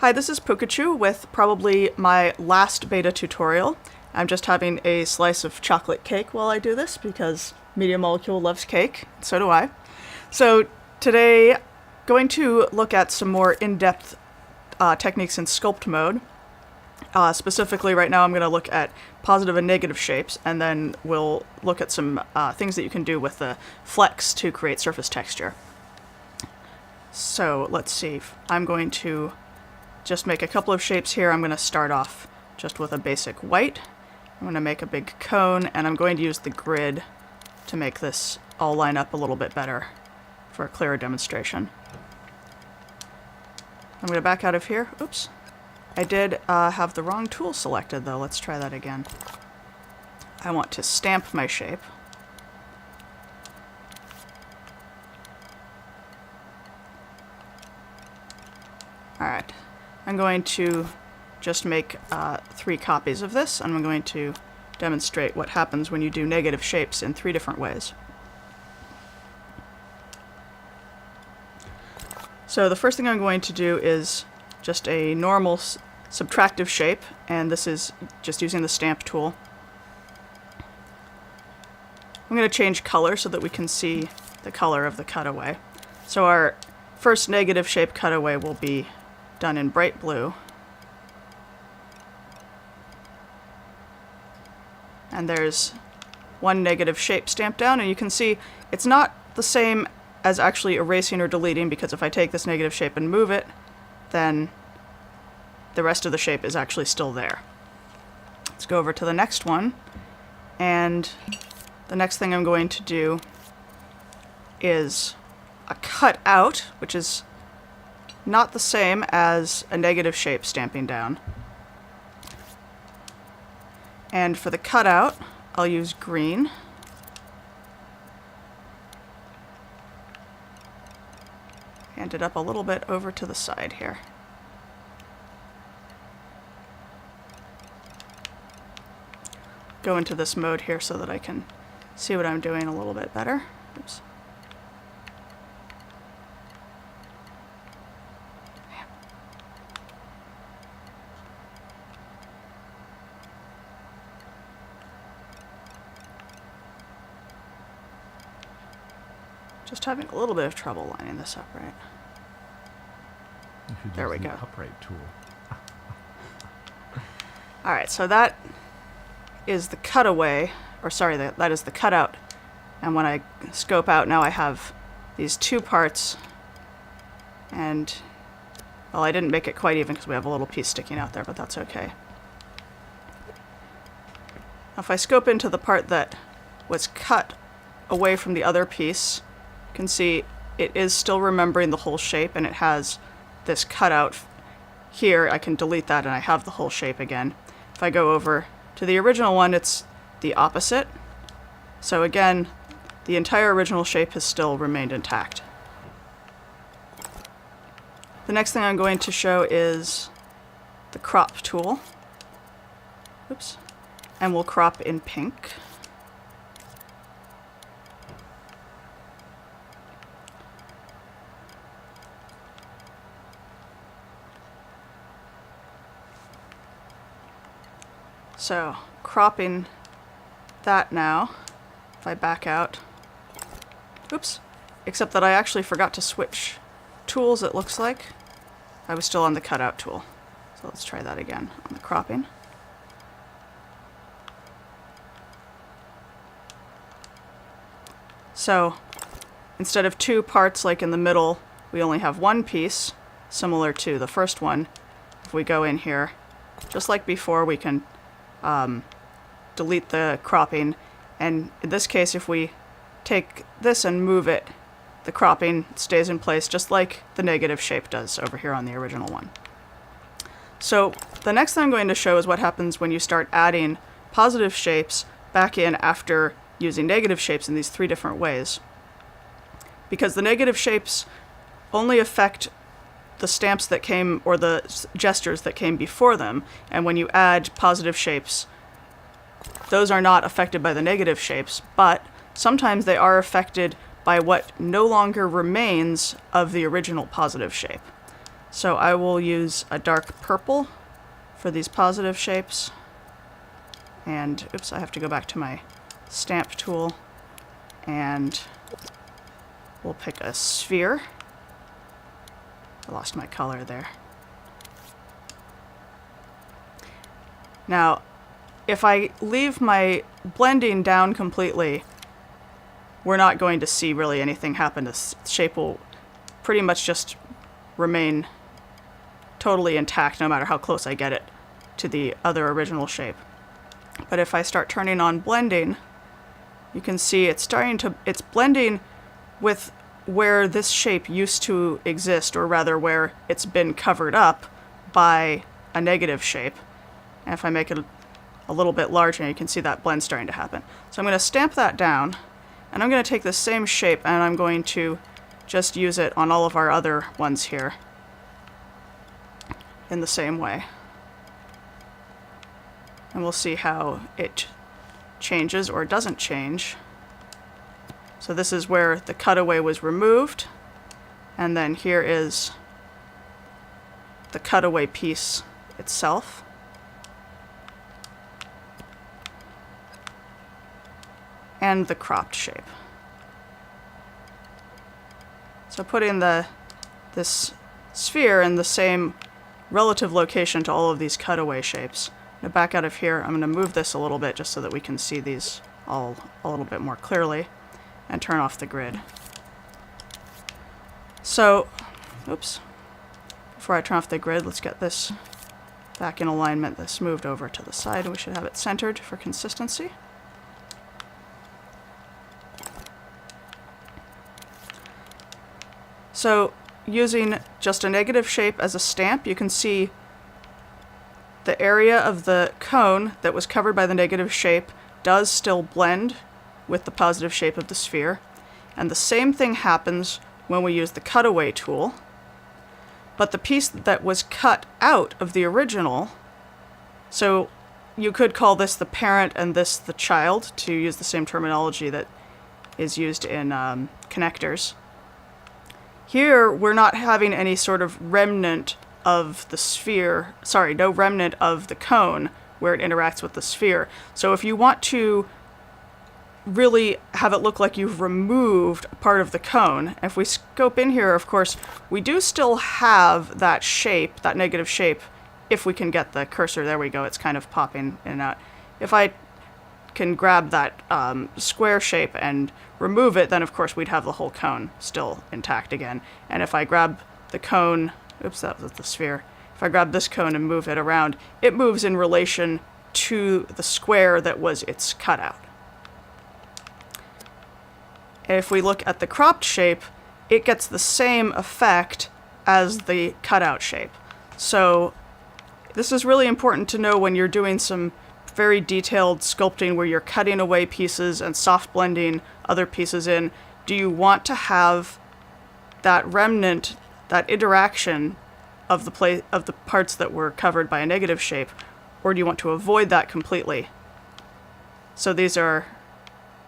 Hi, this is Pooka with probably my last beta tutorial. I'm just having a slice of chocolate cake while I do this because Media Molecule loves cake, so do I. So today, going to look at some more in-depth techniques in sculpt mode. Specifically right now I'm going to look at positive and negative shapes, and then we'll look at some things that you can do with the Flecks to create surface texture. So let's see, I'm going to just make a couple of shapes here. I'm going to start off just with a basic white. I'm going to make a big cone, and I'm going to use the grid to make this all line up a little bit better for a clearer demonstration. I'm going to back out of here. Oops. I did have the wrong tool selected though. Let's try that again. I want to stamp my shape. Alright. I'm going to just make 3 copies of this, and I'm going to demonstrate what happens when you do negative shapes in 3 different ways. So the first thing I'm going to do is just a normal subtractive shape, and this is just using the stamp tool. I'm going to change color so that we can see the color of the cutaway. So our first negative shape cutaway will be done in bright blue. And there's one negative shape stamped down, and you can see it's not the same as actually erasing or deleting, because if I take this negative shape and move it, then the rest of the shape is actually still there. Let's go over to the next one, and the next thing I'm going to do is a cut out, which is not the same as a negative shape stamping down. And for the cutout, I'll use green. And it up a little bit over to the side here. Go into this mode here so that I can see what I'm doing a little bit better. Oops. Just having a little bit of trouble lining this up right. There we go. Upright tool. Alright, so that is the cutaway, or sorry, that is the cutout. And when I scope out, now I have these 2 parts, and, well, I didn't make it quite even because we have a little piece sticking out there, but that's okay. Now if I scope into the part that was cut away from the other piece, you can see it is still remembering the whole shape, and it has this cutout here. I can delete that and I have the whole shape again. If I go over to the original one, it's the opposite. So again, the entire original shape has still remained intact. The next thing I'm going to show is the crop tool. Oops. And we'll crop in pink. So, cropping that now, if I back out, oops, except that I actually forgot to switch tools, it looks like. I was still on the cutout tool. So let's try that again on the cropping. So, instead of 2 parts like in the middle, we only have 1 piece, similar to the first one. If we go in here, just like before, we can delete the cropping, and in this case if we take this and move it, the cropping stays in place just like the negative shape does over here on the original one. So the next thing I'm going to show is what happens when you start adding positive shapes back in after using negative shapes in these 3 different ways. Because the negative shapes only affect the stamps that came, or the gestures that came before them, and when you add positive shapes, those are not affected by the negative shapes, but sometimes they are affected by what no longer remains of the original positive shape. So I will use a dark purple for these positive shapes. And, oops, I have to go back to my stamp tool. And we'll pick a sphere. I lost my color there. Now, if I leave my blending down completely, we're not going to see really anything happen. The shape will pretty much just remain totally intact no matter how close I get it to the other original shape. But if I start turning on blending, you can see it's blending with where this shape used to exist, or rather where it's been covered up by a negative shape. And if I make it a little bit larger, you can see that blend starting to happen. So I'm going to stamp that down, and I'm going to take the same shape and I'm going to just use it on all of our other ones here in the same way. And we'll see how it changes or doesn't change. So this is where the cutaway was removed, and then here is the cutaway piece itself. And the cropped shape. So putting this sphere in the same relative location to all of these cutaway shapes. I'm going to back out of here. I'm going to move this a little bit just so that we can see these all a little bit more clearly, and turn off the grid. So, oops. Before I turn off the grid, let's get this back in alignment. This moved over to the side, and we should have it centered for consistency. So, using just a negative shape as a stamp, you can see the area of the cone that was covered by the negative shape does still blend with the positive shape of the sphere. And the same thing happens when we use the cutaway tool. But the piece that was cut out of the original, so you could call this the parent and this the child, to use the same terminology that is used in connectors. Here, we're not having any sort of remnant of the sphere, sorry, no remnant of the cone where it interacts with the sphere. So if you want to really have it look like you've removed a part of the cone, if we scope in here, of course, we do still have that shape, that negative shape, if we can get the cursor. There we go, it's kind of popping in and out. If I can grab that square shape and remove it, then of course we'd have the whole cone still intact again. And if I grab the cone, oops, that was the sphere. If I grab this cone and move it around, it moves in relation to the square that was its cutout. If we look at the cropped shape, it gets the same effect as the cutout shape. So this is really important to know when you're doing some very detailed sculpting where you're cutting away pieces and soft blending other pieces in. Do you want to have that remnant, that interaction of the parts that were covered by a negative shape, or do you want to avoid that completely? So these are,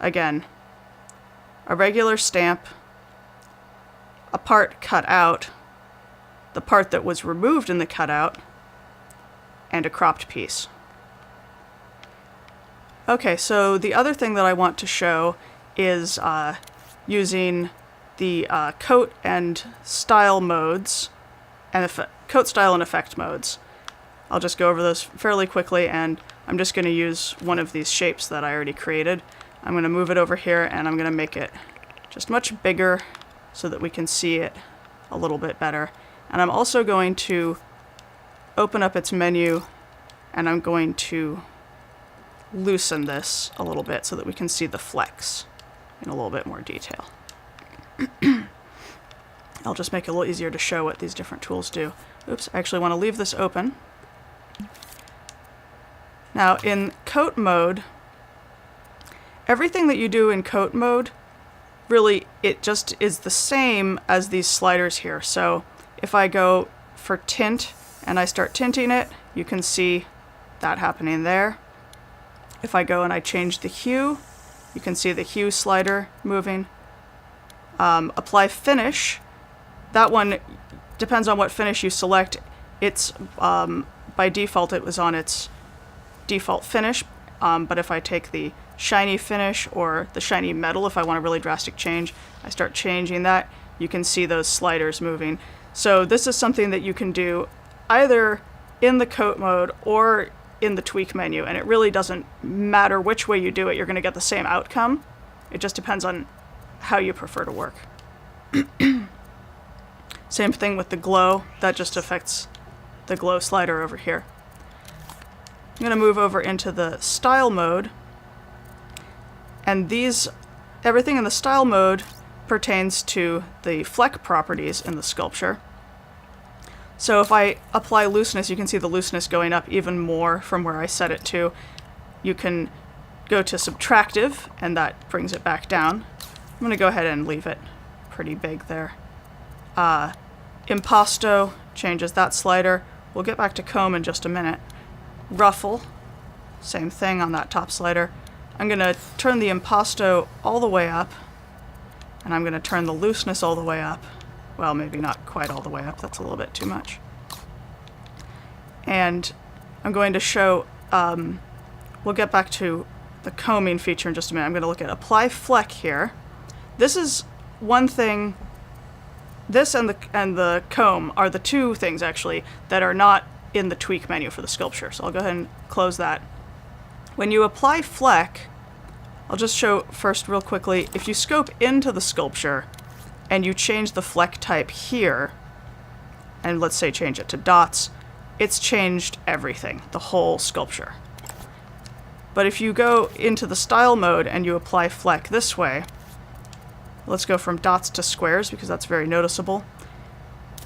again, a regular stamp, a part cut out, the part that was removed in the cutout, and a cropped piece. Okay, so the other thing that I want to show is using the coat and style modes, and coat, style, and effect modes. I'll just go over those fairly quickly, and I'm just going to use one of these shapes that I already created. I'm going to move it over here, and I'm going to make it just much bigger so that we can see it a little bit better. And I'm also going to open up its menu, and I'm going to loosen this a little bit so that we can see the flecks in a little bit more detail. I'll just make it a little easier to show what these different tools do. Oops, I actually want to leave this open. Now in coat mode, everything that you do in coat mode, really it just is the same as these sliders here. So if I go for tint and I start tinting it, you can see that happening there. If I go and I change the hue, you can see the hue slider moving. Apply finish. That one, depends on what finish you select. It's by default it was on its default finish, but if I take the shiny finish or the shiny metal, if I want a really drastic change, I start changing that, you can see those sliders moving. So this is something that you can do either in the coat mode or in the tweak menu, and it really doesn't matter which way you do it, you're going to get the same outcome. It just depends on how you prefer to work. Same thing with the glow, that just affects the glow slider over here. I'm going to move over into the style mode, and everything in the style mode pertains to the Fleck properties in the sculpture. So if I apply looseness, you can see the looseness going up even more from where I set it to. You can go to subtractive, and that brings it back down. I'm going to go ahead and leave it pretty big there. Impasto changes that slider. We'll get back to comb in just a minute. Ruffle, same thing on that top slider. I'm going to turn the impasto all the way up, and I'm going to turn the looseness all the way up. Well, maybe not quite all the way up, that's a little bit too much. And I'm going to show, we'll get back to the combing feature in just a minute. I'm going to look at apply Fleck here. This is one thing, this and the comb are the two things actually that are not in the tweak menu for the sculpture. So I'll go ahead and close that. When you apply Fleck, I'll just show first real quickly, if you scope into the sculpture and you change the Fleck type here, and let's say change it to dots, it's changed everything, the whole sculpture. But if you go into the style mode and you apply Fleck this way, let's go from dots to squares because that's very noticeable.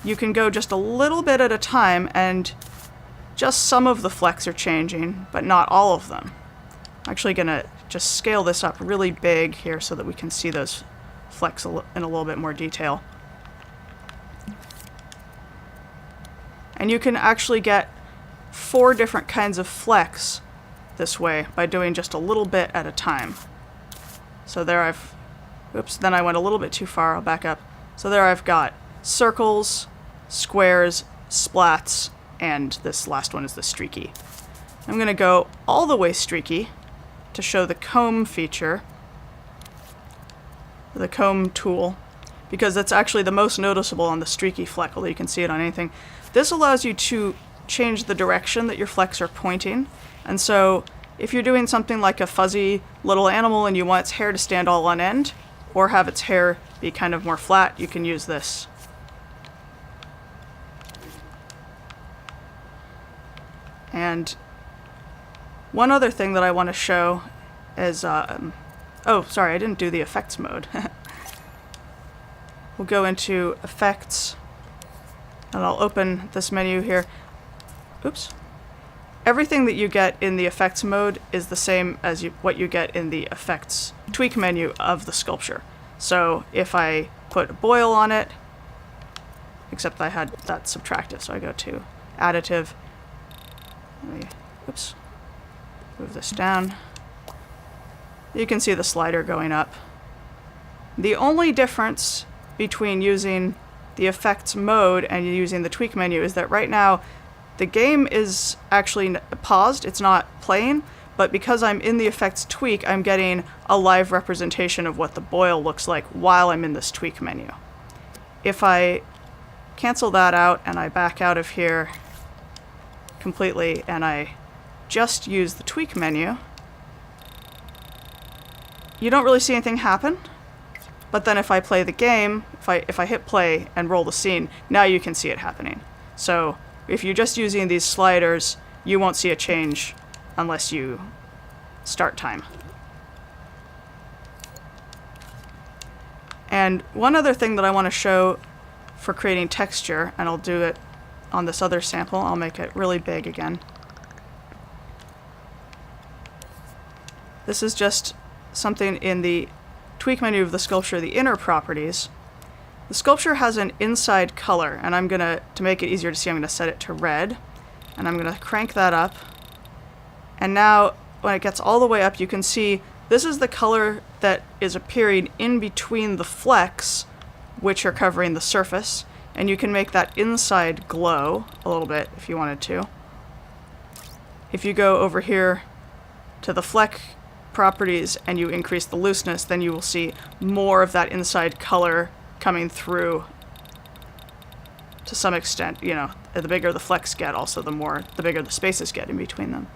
You can go just a little bit at a time, and just some of the flecks are changing, but not all of them. I'm actually going to just scale this up really big here so that we can see those flecks in a little bit more detail. And you can actually get 4 different kinds of flecks this way by doing just a little bit at a time. So there oops, then I went a little bit too far, I'll back up. So there I've got circles, squares, splats, and this last one is the streaky. I'm going to go all the way streaky to show the comb feature, the comb tool, because it's actually the most noticeable on the streaky Fleck, although you can see it on anything. This allows you to change the direction that your flecks are pointing, and so if you're doing something like a fuzzy little animal and you want its hair to stand all on end, or have its hair be kind of more flat, you can use this. And one other thing that I want to show is, oh, sorry, I didn't do the effects mode. We'll go into effects, and I'll open this menu here. Oops. Everything that you get in the effects mode is the same as what you get in the effects tweak menu of the sculpture. So if I put a boil on it, except I had that subtractive, so I go to additive. Oops, move this down. You can see the slider going up. The only difference between using the effects mode and using the tweak menu is that right now the game is actually paused, it's not playing, but because I'm in the effects tweak, I'm getting a live representation of what the boil looks like while I'm in this tweak menu. If I cancel that out and I back out of here completely and I just use the tweak menu, you don't really see anything happen. But then if I play the game, if I hit play and roll the scene, now you can see it happening. So if you're just using these sliders, you won't see a change unless you start time. And one other thing that I want to show for creating texture, and I'll do it on this other sample, I'll make it really big again. This is just something in the tweak menu of the sculpture, the inner properties. The sculpture has an inside color, and I'm gonna, to make it easier to see, I'm gonna set it to red, and I'm gonna crank that up. And now, when it gets all the way up, you can see this is the color that is appearing in between the flecks, which are covering the surface. And you can make that inside glow a little bit if you wanted to. If you go over here to the Fleck properties and you increase the looseness, then you will see more of that inside color coming through to some extent. You know, the bigger the flecks get, also the bigger the spaces get in between them.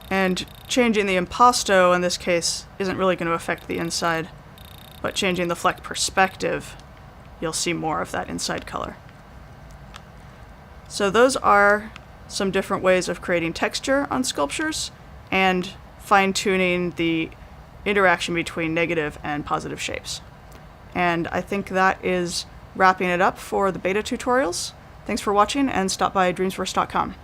And changing the impasto in this case isn't really going to affect the inside, but changing the Fleck perspective, you'll see more of that inside color. So those are some different ways of creating texture on sculptures and fine-tuning the interaction between negative and positive shapes. And I think that is wrapping it up for the beta tutorials. Thanks for watching, and stop by dreamsverse.com.